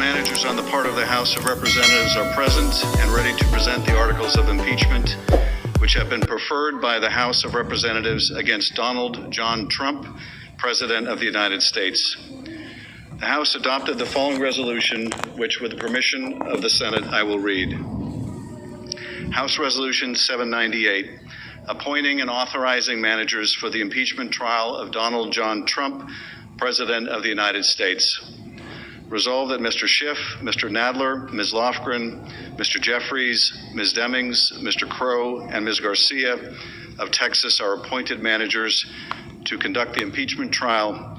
managers on the part of the House of Representatives are present and ready to present the articles of impeachment, which have been preferred by the House of Representatives against Donald John Trump, President of the United States. The House adopted the following resolution, which, with the permission of the Senate, I will read. House Resolution 798, appointing and authorizing managers for the impeachment trial of Donald John Trump, President of the United States. Resolved that Mr. Schiff, Mr. Nadler, Ms. Lofgren, Mr. Jeffries, Ms. Demings, Mr. Crow, and Ms. Garcia of Texas are appointed managers to conduct the impeachment trial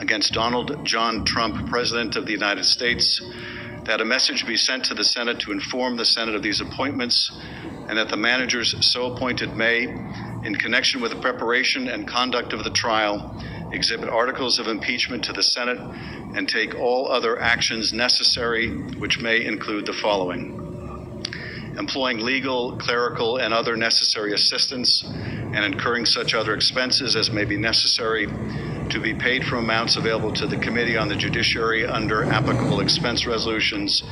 against Donald John Trump, President of the United States, that a message be sent to the Senate to inform the Senate of these appointments, and that the managers so appointed may, in connection with the preparation and conduct of the trial, exhibit articles of impeachment to the Senate and take all other actions necessary, which may include the following: employing legal, clerical, and other necessary assistance, and incurring such other expenses as may be necessary to be paid from amounts available to the Committee on the Judiciary under applicable expense resolutions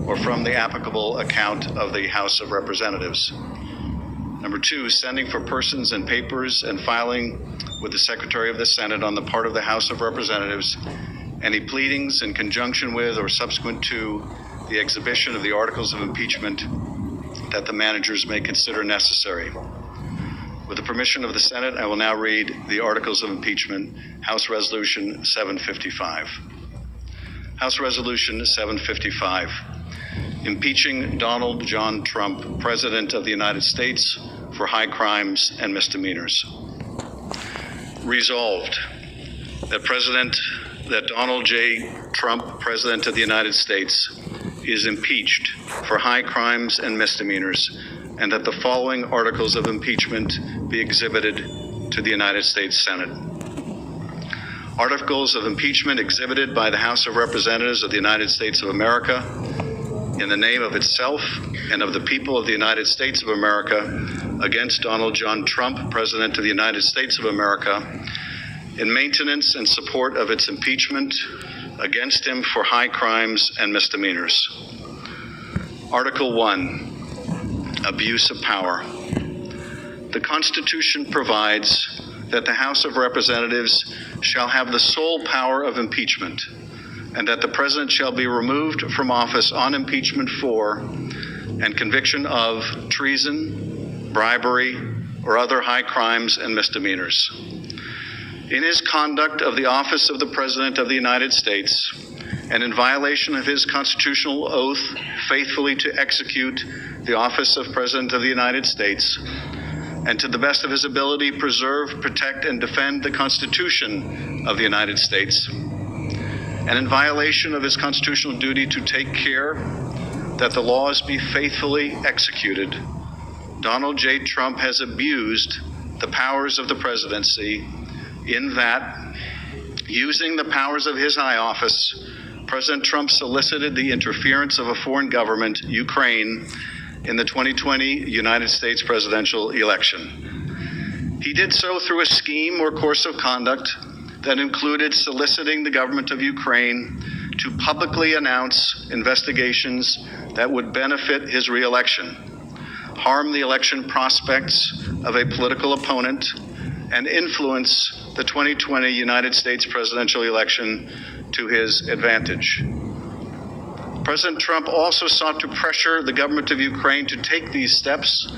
or from the applicable account of the House of Representatives. Number two, sending for persons and papers and filing with the Secretary of the Senate on the part of the House of Representatives any pleadings in conjunction with or subsequent to the exhibition of the articles of impeachment that the managers may consider necessary. With the permission of the Senate, I will now read the articles of impeachment, House Resolution 755. House Resolution 755, impeaching Donald John Trump, President of the United States, for high crimes and misdemeanors. Resolved that Donald J. Trump, President of the United States, is impeached for high crimes and misdemeanors, and that the following articles of impeachment be exhibited to the United States Senate. Articles of impeachment exhibited by the House of Representatives of the United States of America in the name of itself and of the people of the United States of America against Donald John Trump, President of the United States of America, in maintenance and support of its impeachment against him for high crimes and misdemeanors. Article 1, Abuse of Power. The Constitution provides that the House of Representatives shall have the sole power of impeachment, and that the President shall be removed from office on impeachment for and conviction of treason, bribery, or other high crimes and misdemeanors. In his conduct of the office of the President of the United States, and in violation of his constitutional oath faithfully to execute the office of President of the United States, and to the best of his ability preserve, protect, and defend the Constitution of the United States, and in violation of his constitutional duty to take care that the laws be faithfully executed, Donald J. Trump has abused the powers of the presidency in that, using the powers of his high office, President Trump solicited the interference of a foreign government, Ukraine, in the 2020 United States presidential election. He did so through a scheme or course of conduct that included soliciting the government of Ukraine to publicly announce investigations that would benefit his re-election, harm the election prospects of a political opponent, and influence the 2020 United States presidential election to his advantage. President Trump also sought to pressure the government of Ukraine to take these steps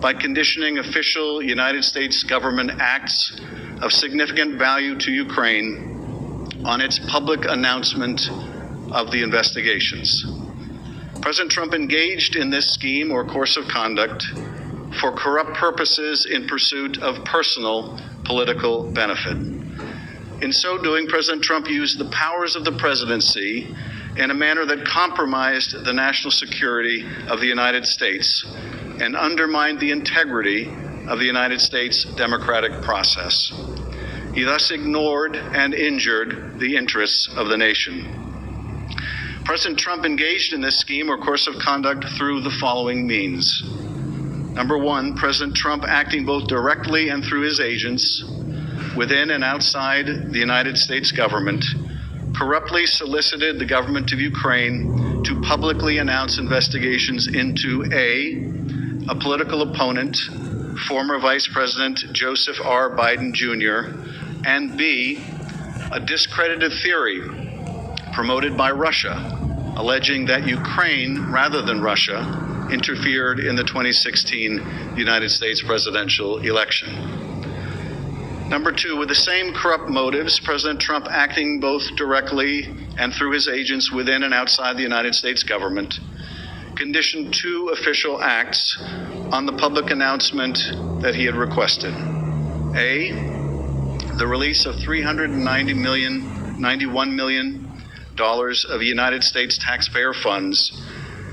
by conditioning official United States government acts of significant value to Ukraine on its public announcement of the investigations. President Trump engaged in this scheme or course of conduct for corrupt purposes in pursuit of personal political benefit. In so doing, President Trump used the powers of the presidency in a manner that compromised the national security of the United States and undermined the integrity of the United States democratic process. He thus ignored and injured the interests of the nation. President Trump engaged in this scheme or course of conduct through the following means. Number one, President Trump, acting both directly and through his agents within and outside the United States government, corruptly solicited the government of Ukraine to publicly announce investigations into a political opponent, former Vice President Joseph R. Biden Jr., and B, a discredited theory promoted by Russia, alleging that Ukraine, rather than Russia, interfered in the 2016 United States presidential election. Number two, with the same corrupt motives, President Trump, acting both directly and through his agents within and outside the United States government, conditioned two official acts on the public announcement that he had requested. A, the release of $91 million of United States taxpayer funds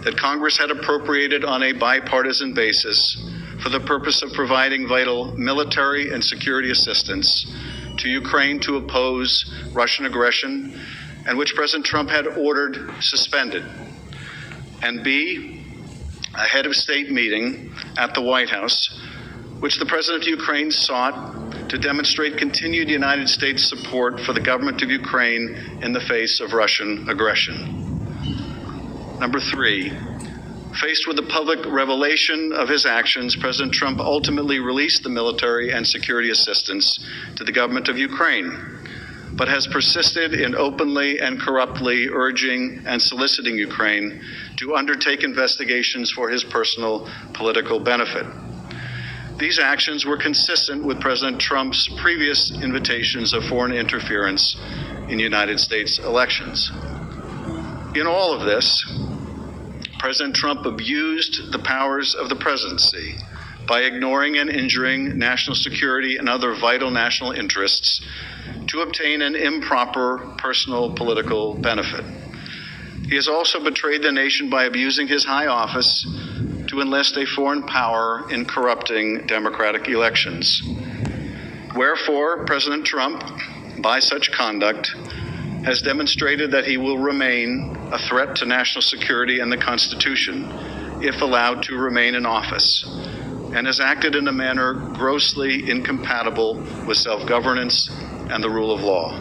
that Congress had appropriated on a bipartisan basis for the purpose of providing vital military and security assistance to Ukraine to oppose Russian aggression, and which President Trump had ordered suspended. And B, a head of state meeting at the White House, which the President of Ukraine sought to demonstrate continued United States support for the government of Ukraine in the face of Russian aggression. Number three, faced with the public revelation of his actions, President Trump ultimately released the military and security assistance to the government of Ukraine, but has persisted in openly and corruptly urging and soliciting Ukraine to undertake investigations for his personal political benefit. These actions were consistent with President Trump's previous invitations of foreign interference in United States elections. In all of this, President Trump abused the powers of the presidency by ignoring and injuring national security and other vital national interests to obtain an improper personal political benefit. He has also betrayed the nation by abusing his high office to enlist a foreign power in corrupting democratic elections. Wherefore, President Trump, by such conduct, has demonstrated that he will remain a threat to national security and the Constitution if allowed to remain in office, and has acted in a manner grossly incompatible with self-governance and the rule of law.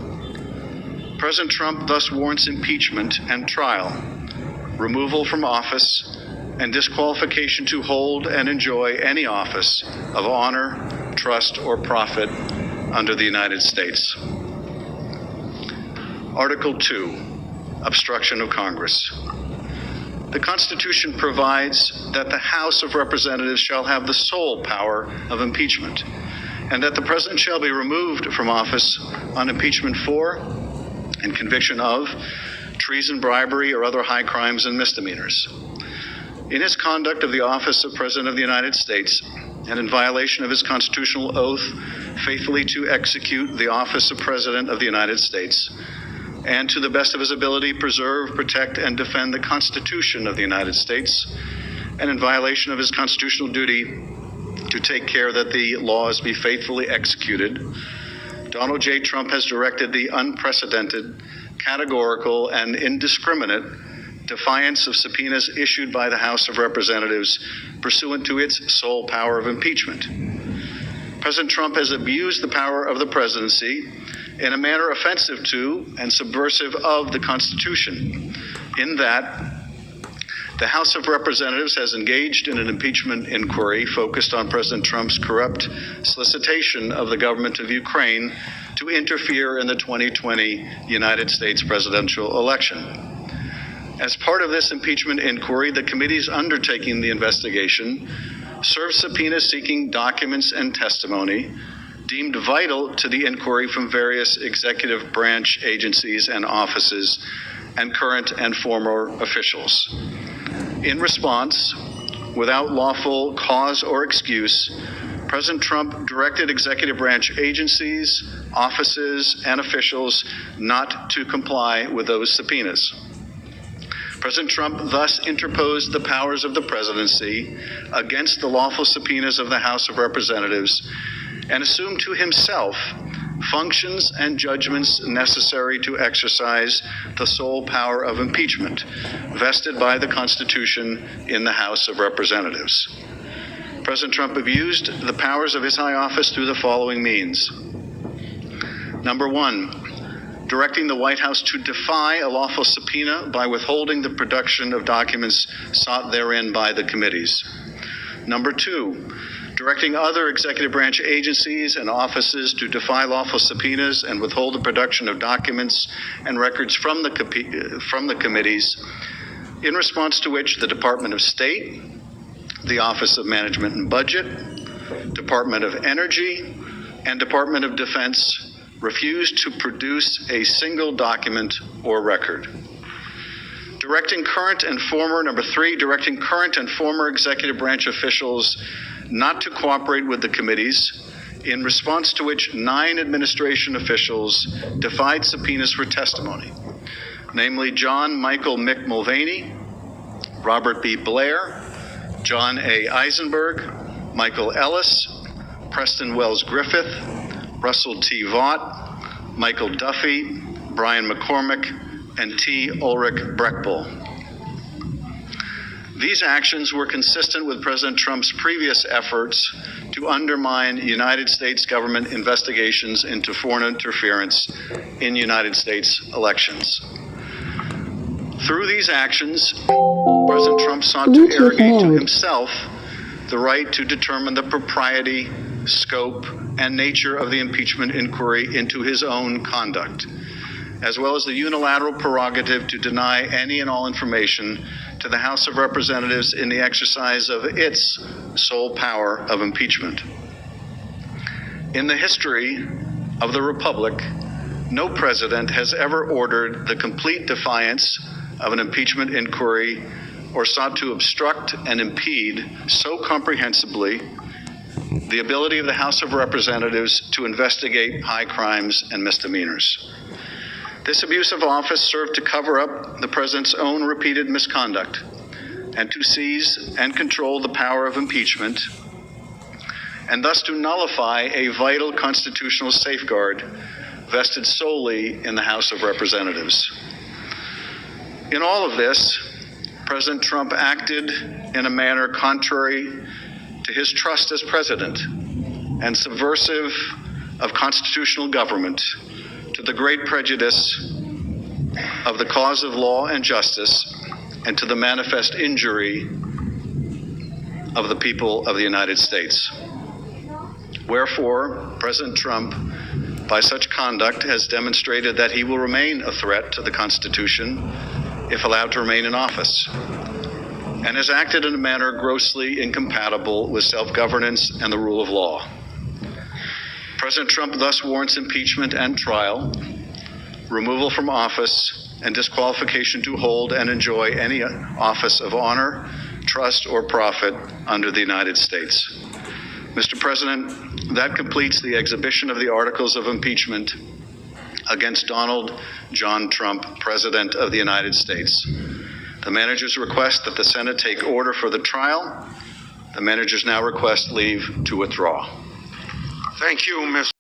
President Trump thus warrants impeachment and trial, removal from office, and disqualification to hold and enjoy any office of honor, trust, or profit under the United States. Article 2, Obstruction of Congress. The Constitution provides that the House of Representatives shall have the sole power of impeachment, and that the President shall be removed from office on impeachment for and conviction of treason, bribery, or other high crimes and misdemeanors. In his conduct of the office of President of the United States, and in violation of his constitutional oath faithfully to execute the office of President of the United States, and to the best of his ability preserve, protect, and defend the Constitution of the United States, and in violation of his constitutional duty to take care that the laws be faithfully executed, Donald J. Trump has directed the unprecedented, categorical, and indiscriminate defiance of subpoenas issued by the House of Representatives pursuant to its sole power of impeachment. President Trump has abused the power of the presidency in a manner offensive to and subversive of the Constitution, in that the House of Representatives has engaged in an impeachment inquiry focused on President Trump's corrupt solicitation of the government of Ukraine to interfere in the 2020 United States presidential election. As part of this impeachment inquiry, the committees undertaking the investigation served subpoenas seeking documents and testimony deemed vital to the inquiry from various executive branch agencies and offices and current and former officials. In response, without lawful cause or excuse, President Trump directed executive branch agencies, offices, and officials not to comply with those subpoenas. President Trump thus interposed the powers of the presidency against the lawful subpoenas of the House of Representatives and assumed to himself functions and judgments necessary to exercise the sole power of impeachment vested by the Constitution in the House of Representatives. President Trump abused the powers of his high office through the following means. Number one, directing the White House to defy a lawful subpoena by withholding the production of documents sought therein by the committees. Number 2, directing other executive branch agencies and offices to defy lawful subpoenas and withhold the production of documents and records from the committees, in response to which the Department of State, the Office of Management and Budget, Department of Energy, and Department of Defense refused to produce a single document or record. Directing current and former, number 3, directing current and former executive branch officials not to cooperate with the committees, in response to which 9 administration officials defied subpoenas for testimony, namely John Michael Mick Mulvaney, Robert B. Blair, John A. Eisenberg, Michael Ellis, Preston Wells Griffith, Russell T. Vaught, Michael Duffy, Brian McCormick, and T. Ulrich Breckbull. These actions were consistent with President Trump's previous efforts to undermine United States government investigations into foreign interference in United States elections. Through these actions, President Trump sought to arrogate to himself the right to determine the propriety, scope, and nature of the impeachment inquiry into his own conduct, as well as the unilateral prerogative to deny any and all information to the House of Representatives in the exercise of its sole power of impeachment. In the history of the Republic, no president has ever ordered the complete defiance of an impeachment inquiry or sought to obstruct and impede so comprehensively the ability of the House of Representatives to investigate high crimes and misdemeanors. This abuse of office served to cover up the president's own repeated misconduct and to seize and control the power of impeachment, and thus to nullify a vital constitutional safeguard vested solely in the House of Representatives. In all of this, President Trump acted in a manner contrary to his trust as president and subversive of constitutional government, to the great prejudice of the cause of law and justice and to the manifest injury of the people of the United States. Wherefore, President Trump, by such conduct, has demonstrated that he will remain a threat to the Constitution if allowed to remain in office, and has acted in a manner grossly incompatible with self-governance and the rule of law. President Trump thus warrants impeachment and trial, removal from office, and disqualification to hold and enjoy any office of honor, trust, or profit under the United States. Mr. President, that completes the exhibition of the articles of impeachment against Donald John Trump, President of the United States. The managers request that the Senate take order for the trial. The managers now request leave to withdraw. Thank you, Mr.